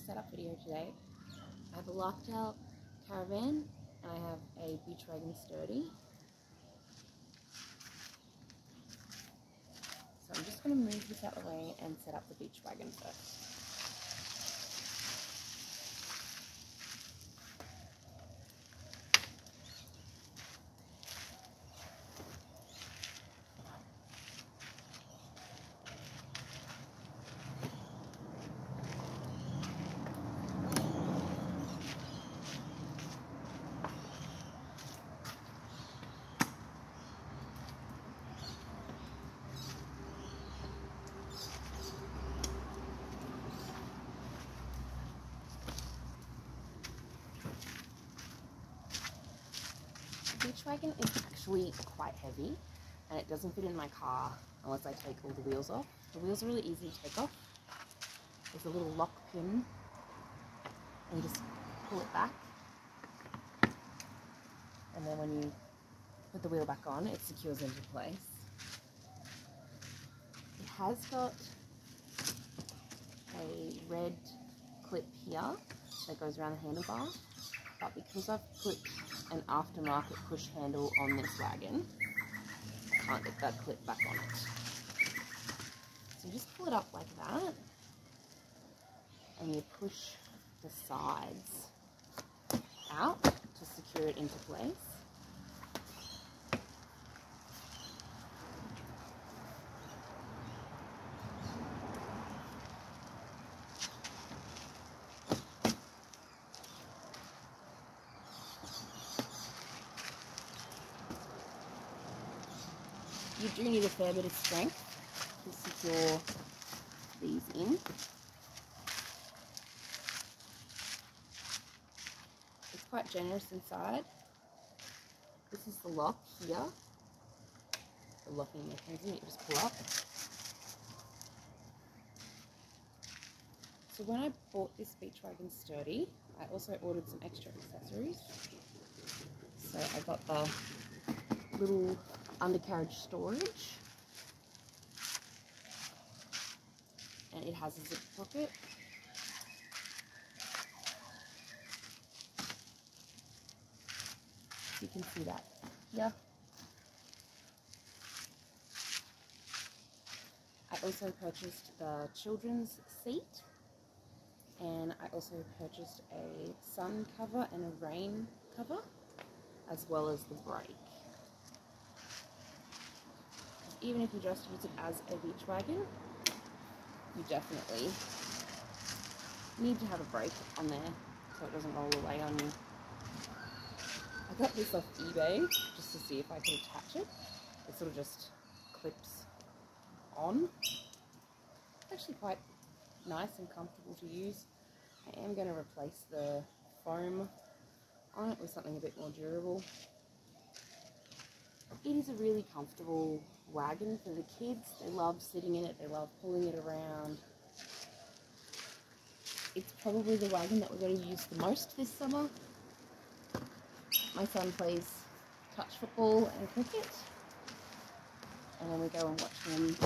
setup video today. I have a Larktale Caravan and I have a Beachwagon Sturdy. So I'm just going to move this out of the way and set up the Beachwagon first. Beachwagon is actually quite heavy and it doesn't fit in my car unless I take all the wheels off. The wheels are really easy to take off. There's a little lock pin and you just pull it back, and then when you put the wheel back on it secures into place. It has got a red clip here that goes around the handlebar, but because I've put an aftermarket push handle on this wagon, I can't get that clip back on it. So you just pull it up like that and you push the sides out to secure it into place. You do need a fair bit of strength to secure these in. It's quite generous inside. This is the lock here, the locking mechanism you just pull up. So when I bought this Beachwagon Sturdy, I also ordered some extra accessories. So I got the little undercarriage storage, and it has a zip pocket. You can see that here. I also purchased the children's seat, and I also purchased a sun cover and a rain cover, as well as the brake. Even if you just use it as a beach wagon, you definitely need to have a brake on there so it doesn't roll away on you. I got this off eBay just to see if I could attach it. It sort of just clips on. It's actually quite nice and comfortable to use. I am going to replace the foam on it with something a bit more durable. It is a really comfortable wagon for the kids. They love sitting in it, they love pulling it around. It's probably the wagon that we're going to use the most this summer. My son plays touch football and cricket, and then we go and watch him.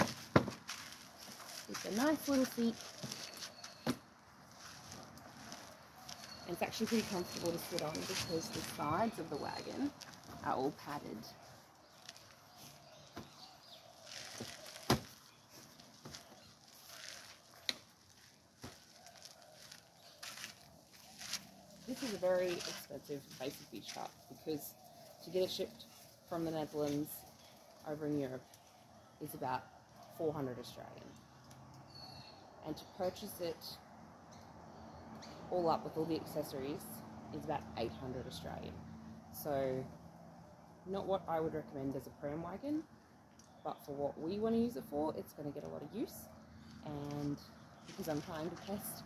It's a nice little seat, and it's actually pretty comfortable to sit on because the sides of the wagon are all padded. This is a very expensive basic beach hut because to get it shipped from the Netherlands over in Europe is about 400 Australian. And to purchase it all up with all the accessories is about 800 Australian. So not what I would recommend as a pram wagon, but for what we want to use it for, it's going to get a lot of use. And because I'm trying to test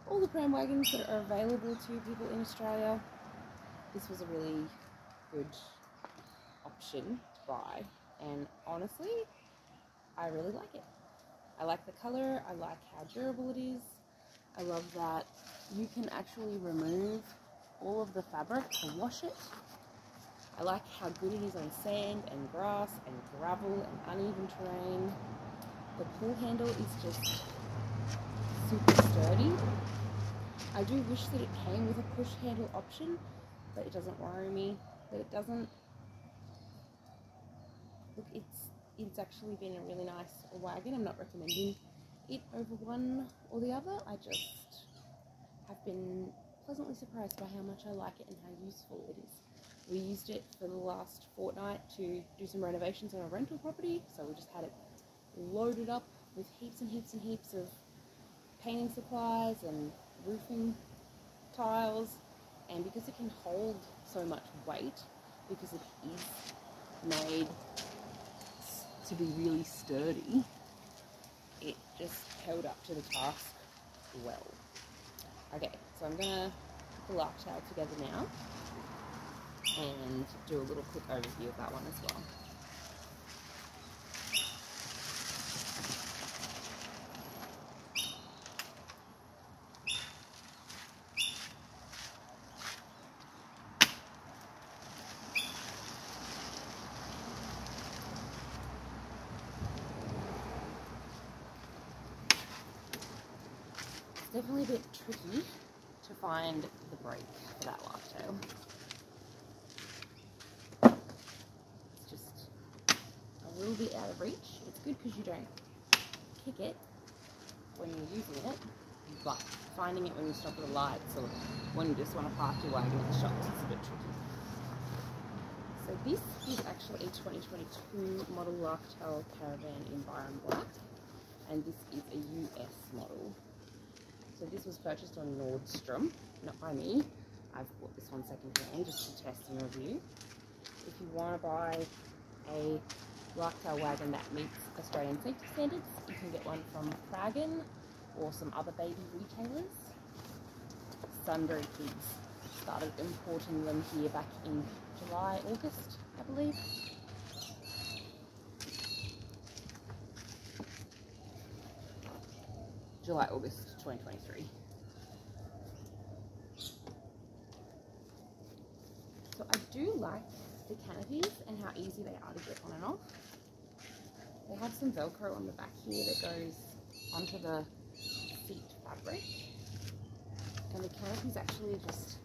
all the pram wagons that are available to people in Australia, this was a really good option to buy, and honestly I really like it. I like the colour, I like how durable it is, I love that you can actually remove all of the fabric to wash it. I like how good it is on sand and grass and gravel and uneven terrain. The pull handle is just super sturdy. I do wish that it came with a push handle option, but it doesn't worry me that it doesn't. Look, it's actually been a really nice wagon. I'm not recommending it over one or the other. I just have been pleasantly surprised by how much I like it and how useful it is. We used it for the last fortnight to do some renovations on a rental property, so we just had it loaded up with heaps and heaps and heaps of painting supplies and roofing tiles, and because it can hold so much weight, because it is made to be really sturdy, it just held up to the task well. Okay, so I'm gonna put the Larktale together now and do a little quick overview of that one as well. It's definitely a bit tricky to find the brake for that Larktale. It's just a little bit out of reach. It's good because you don't kick it when you're using it, but finding it when you stop at the lights or when you just want to park your wagon at the shops is a bit tricky. So this is actually a 2022 model Larktale Caravan in Byron Black, and this is a US model. So this was purchased on Nordstrom, not by me. I've bought this one second-hand just to test and review. If you want to buy a Larktale wagon that meets Australian safety standards, you can get one from Wagon or some other baby retailers. Sunbury Kids started importing them here back in July, August, I believe. July, August 2023. So I do like the canopies and how easy they are to get on and off. They have some Velcro on the back here that goes onto the seat fabric. And the canopies actually just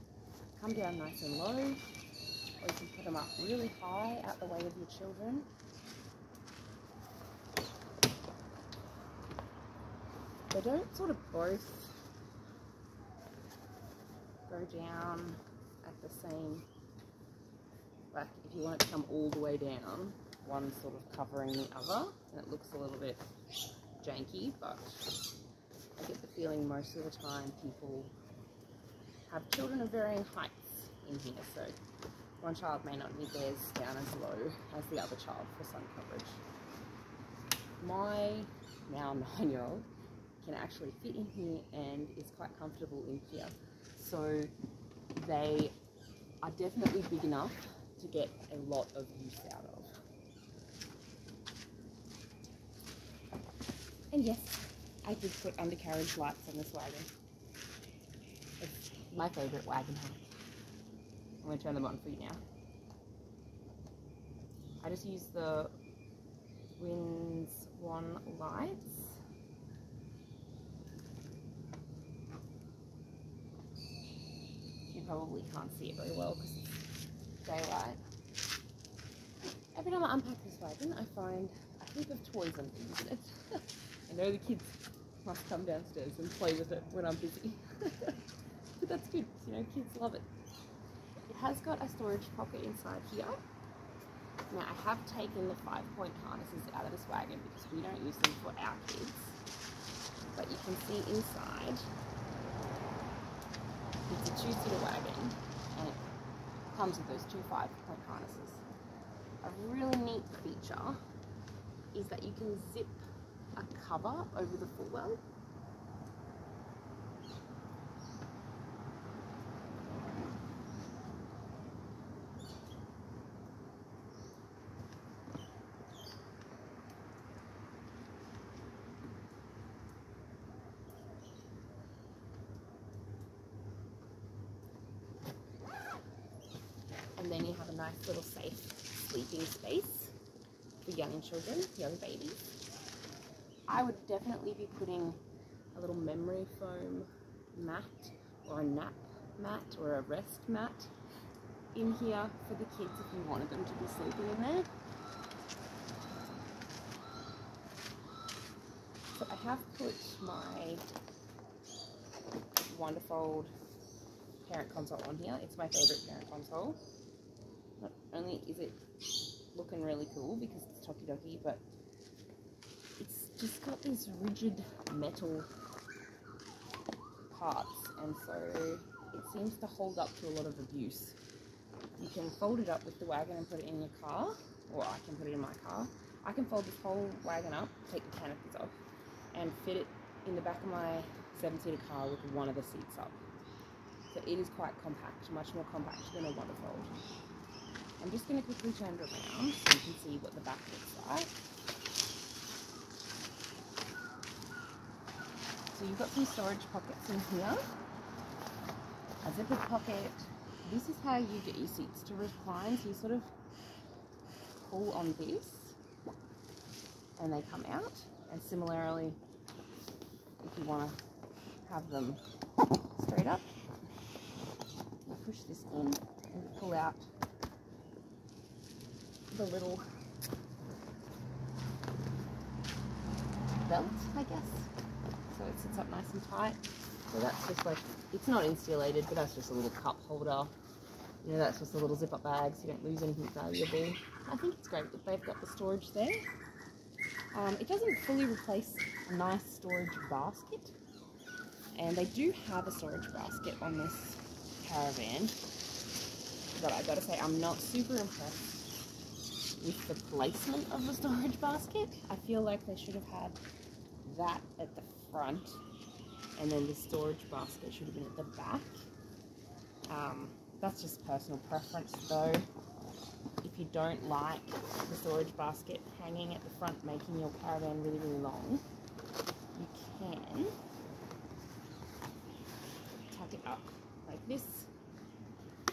come down nice and low, or you can put them up really high out the way of your children. They don't sort of both go down at the same, like if you want it to come all the way down, one's sort of covering the other, and it looks a little bit janky, but I get the feeling most of the time people have children of varying heights in here, so one child may not need theirs down as low as the other child for sun coverage. My now 9-year-old can actually fit in here and is quite comfortable in here. So they are definitely big enough to get a lot of use out of. And yes, I did put undercarriage lights on this wagon. It's my favourite wagon hack. I'm going to turn them on for you now. I just use the Winds One lights. You probably can't see it very well because it's daylight. Every time I unpack this wagon, I find a heap of toys and things in it. I know the kids must come downstairs and play with it when I'm busy. But that's good, you know, kids love it. It has got a storage pocket inside here. Now I have taken the 5-point harnesses out of this wagon because we don't use them for our kids. But you can see inside, it's a 2-seater wagon and it comes with those 2 5-point harnesses. A really neat feature is that you can zip a cover over the footwell. And then you have a nice little safe sleeping space for young children, young babies. I would definitely be putting a little memory foam mat or a nap mat or a rest mat in here for the kids if you wanted them to be sleeping in there. So I have put my Wonderfold parent console on here. It's my favourite parent console. Not only is it looking really cool because it's Tokidoki, but it's just got these rigid metal parts, and so it seems to hold up to a lot of abuse. You can fold it up with the wagon and put it in your car, or I can put it in my car. I can fold this whole wagon up, take the canopies off, and fit it in the back of my 7-seater car with one of the seats up. So it is quite compact, much more compact than a Wonderfold. I'm just going to quickly turn it around so you can see what the back looks like. So you've got some storage pockets in here, a zipper pocket. This is how you get your seats to recline. So you sort of pull on this and they come out. And similarly, if you want to have them straight up, you push this in and you pull out the little belt, I guess. So it sits up nice and tight. So that's just like, it's not insulated, but that's just a little cup holder. You know, that's just a little zip-up bag so you don't lose anything valuable. I think it's great that they've got the storage there. It doesn't fully replace a nice storage basket, and they do have a storage basket on this Caravan, but I gotta say I'm not super impressed with the placement of the storage basket. I feel like they should have had that at the front, and then the storage basket should have been at the back. That's just personal preference though. If you don't like the storage basket hanging at the front making your Caravan really, really long, you can tuck it up like this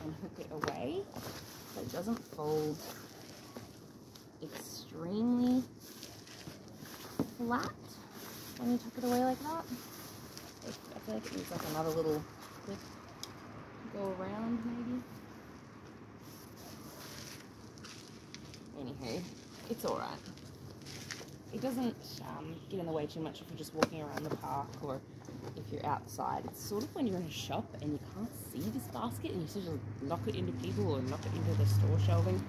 and hook it away so it doesn't fold extremely flat when you tuck it away like that. I feel like it needs like another little clip to go around maybe. Anywho, it's alright. It doesn't get in the way too much if you're just walking around the park or if you're outside. It's sort of when you're in a shop and you can't see this basket and you sort of knock it into people or knock it into the store shelving.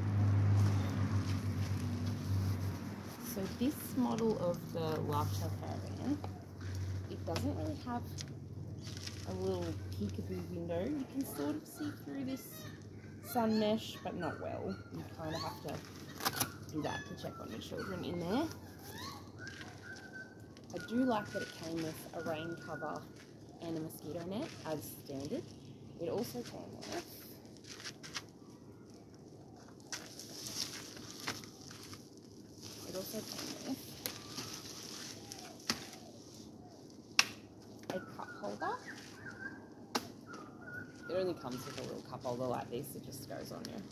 So this model of the Larktale Caravan, it doesn't really have a little peekaboo window. You can sort of see through this sun mesh, but not well. You kind of have to do that to check on your children in there. I do like that it came with a rain cover and a mosquito net as standard. It also came with a cup holder. It only comes with a little cup holder like this. It just goes on your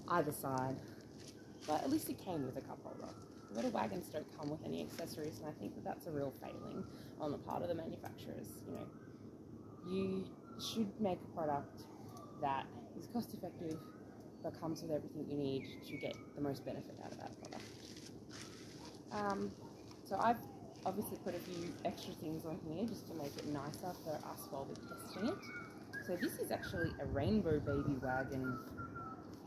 either side. But at least it came with a cup holder. A lot of wagons don't come with any accessories, and I think that that's a real failing on the part of the manufacturers. You know, you should make a product that is cost effective, but comes with everything you need to get the most benefit out of that product. So I've obviously put a few extra things on here just to make it nicer for us while we're testing it. So this is actually a Rainbow Baby Wagon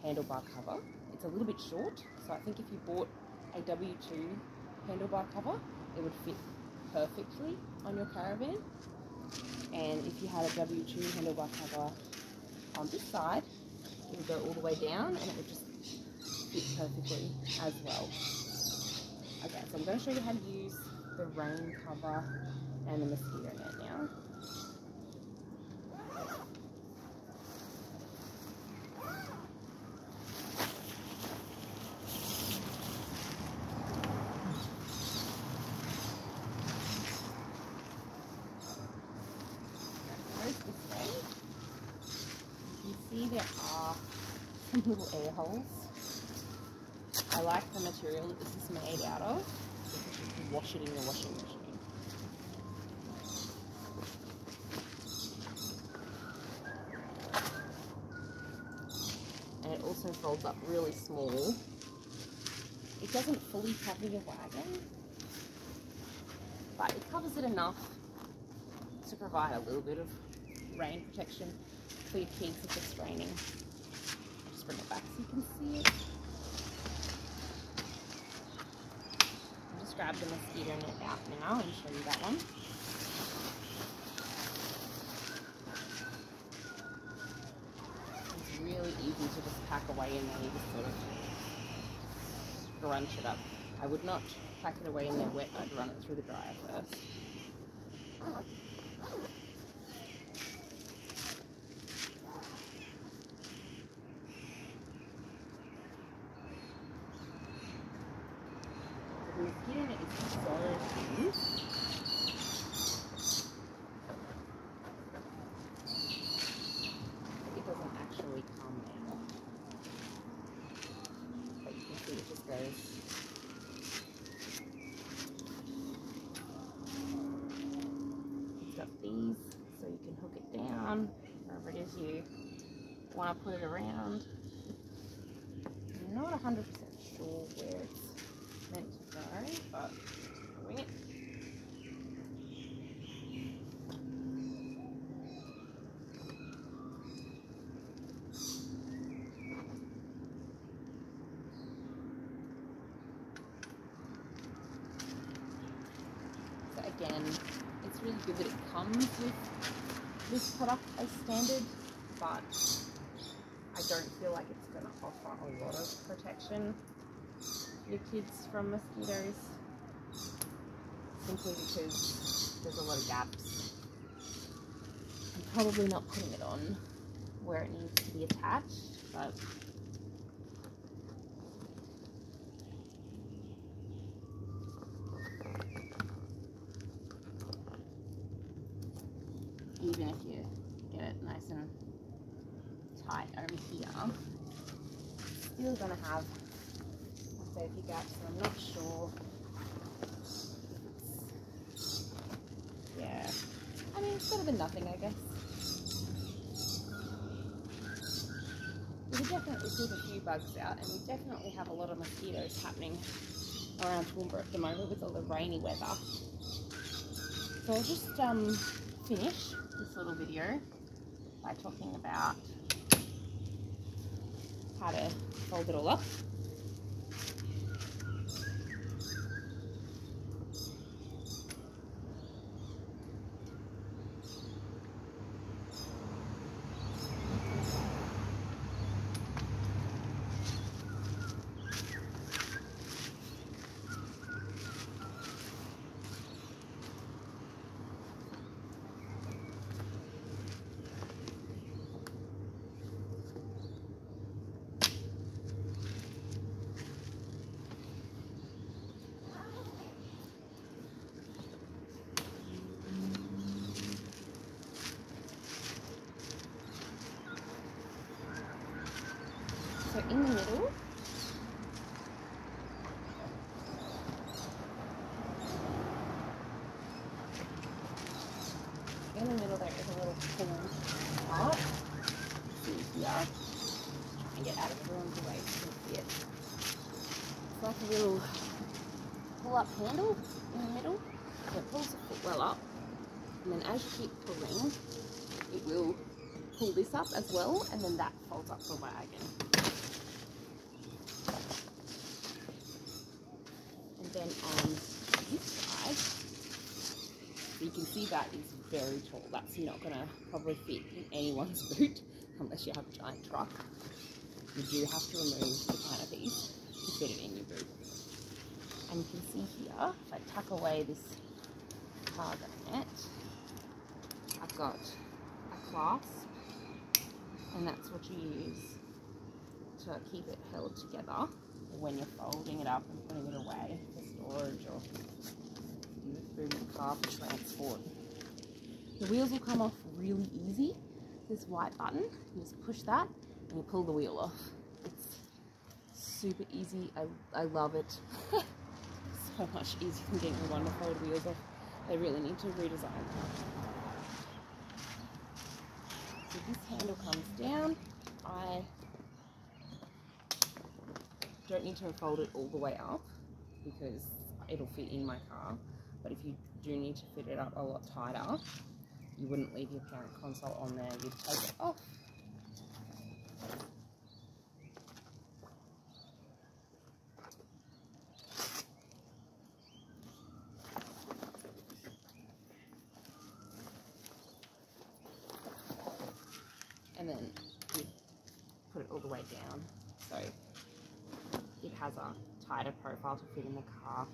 handlebar cover. It's a little bit short, so I think if you bought a W2 handlebar cover, it would fit perfectly on your Caravan. And if you had a W2 handlebar cover on this side, it would go all the way down and it would just fit perfectly as well. Okay, so I'm going to show you how to use the rain cover and the mosquito net now. There are some little air holes. I like the material that this is made out of because you can wash it in your washing machine. folds up really small. It doesn't fully cover your wagon, but it covers it enough to provide a little bit of rain protection for your kids if it's raining. I'll just bring it back so you can see it. I'll just grab the mosquito net out now and show you that one. It's really easy to just pack away in there. You just sort of scrunch it up. I would not pack it away in there wet. I'd run it through the dryer first. The mosquito net is so thin. It doesn't actually come out. But you can see it just goes. It's got these, so you can hook it down wherever it is you want to put it around. I'm not 100% sure where it's meant to go, but wing it. So again, it's really good that it comes with this product as standard, but I don't feel like it's going to offer a lot of protection for your kids from mosquitoes, simply because there's a lot of gaps. I'm probably not putting it on where it needs to be attached, but even if you get it nice and tight over here, it's still going to have, I'd say, a few gaps, and I'm not sure if it's, yeah, I mean, it's better than nothing, I guess. We can definitely keep a few bugs out, and we definitely have a lot of mosquitoes happening around Toowoomba at the moment with all the rainy weather. So I'll just finish this little video by talking about how to fold it all up. So in the middle, there is a little pull part. See here, try and get out of everyone's way so you can see it. It's like a little pull-up handle in the middle, so it pulls the foot well up, and then as you keep pulling, it will pull this up as well, and then that folds up the wagon. And then on this side, you can see that is very tall. That's not going to probably fit in anyone's boot unless you have a giant truck. You do have to remove the canopies to fit it in your boot. And you can see here, if I tuck away this cargo net, I've got a clasp, and that's what you use to keep it held together when you're folding it up and putting it away for storage or with boom car for transport. The wheels will come off really easy. This white button, you just push that and you pull the wheel off. It's super easy. I love it. So much easier than getting one to fold wheels off. They really need to redesign that. So this handle comes down. I don't need to fold it all the way up because it'll fit in my car. But if you do need to fit it up a lot tighter, you wouldn't leave your parent console on there, you'd take it off. And then you put it all the way down so it has a tighter profile to fit in the car.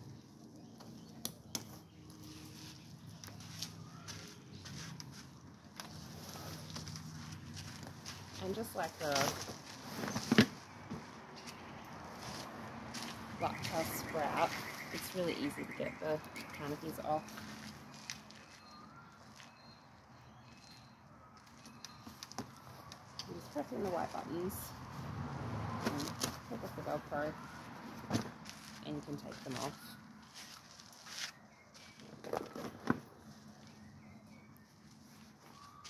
And just like the Larktale sprout, it's really easy to get the canopies off. You just press in the white buttons and take off the Velcro, and you can take them off.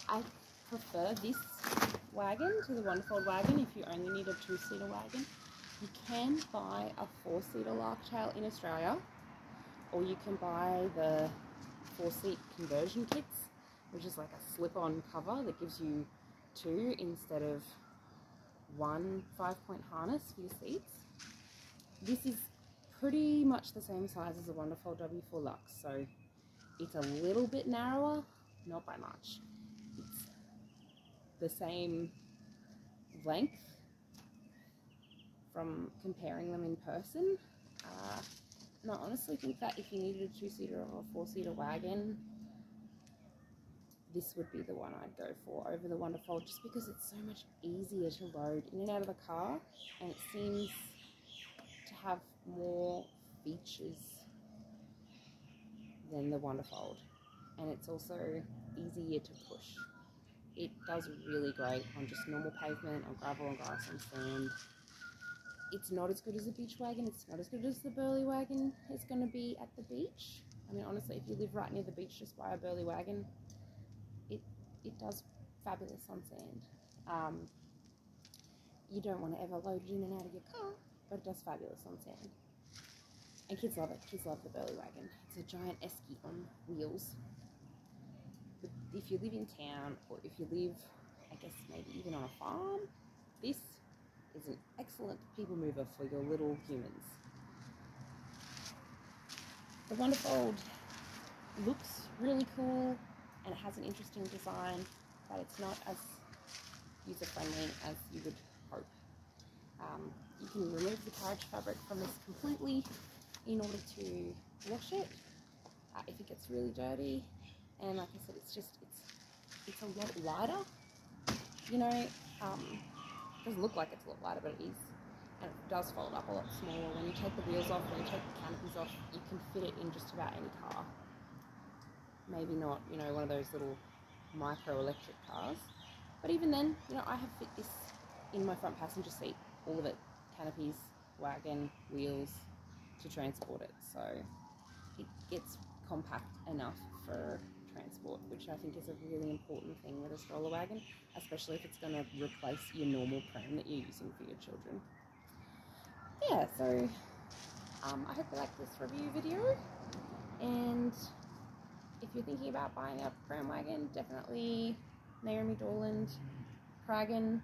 I prefer this wagon to the one-fold wagon if you only need a 2-seater wagon. You can buy a 4-seater Larktale in Australia, or you can buy the 4-seat conversion kits, which is like a slip-on cover that gives you 2 instead of 1 5-point harness for your seats. This is pretty much the same size as a Wonderfold W4 Lux, so it's a little bit narrower, not by much. It's the same length from comparing them in person. And I honestly think that if you needed a 2-seater or a 4-seater wagon, this would be the one I'd go for over the Wonderfold, just because it's so much easier to load in and out of the car, and it seems to have more features than the Wonderfold, and it's also easier to push. It does really great on just normal pavement, on gravel, on grass, on sand. It's not as good as a Beachwagon. It's not as good as the Burley Wagon is going to be at the beach. I mean, honestly, if you live right near the beach, just buy a Burley Wagon. It does fabulous on sand. You don't want to ever load it in and out of your car, but it does fabulous on sand. And kids love it. Kids love the Burley Wagon. It's a giant esky on wheels. But if you live in town, or if you live, I guess, maybe even on a farm, this is an excellent people mover for your little humans. The Wonderfold looks really cool, and it has an interesting design, but it's not as user-friendly as you would hope. You can remove the carriage fabric from this completely in order to wash it if it gets really dirty. And like I said, it's a lot lighter. You know, it doesn't look like it's a lot lighter, but it is. And it does fold up a lot smaller. When you take the wheels off, when you take the canopies off, you can fit it in just about any car. Maybe not, you know, one of those little micro electric cars. But even then, you know, I have fit this in my front passenger seat, all of it, canopies, wagon, wheels, to transport it. So it gets compact enough for transport, which I think is a really important thing with a stroller wagon, especially if it's going to replace your normal pram that you're using for your children. Yeah, so I hope you like this review video, and if you're thinking about buying a pram wagon, definitely Naomi Dorland, Pragon,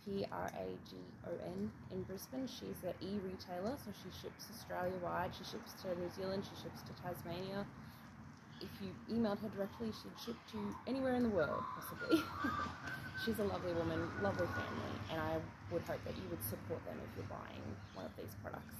Pragon in Brisbane. She's an e-retailer, so she ships Australia-wide, she ships to New Zealand, she ships to Tasmania. If you emailed her directly, she'd ship to anywhere in the world, possibly. She's a lovely woman, lovely family, and I would hope that you would support them if you're buying one of these products.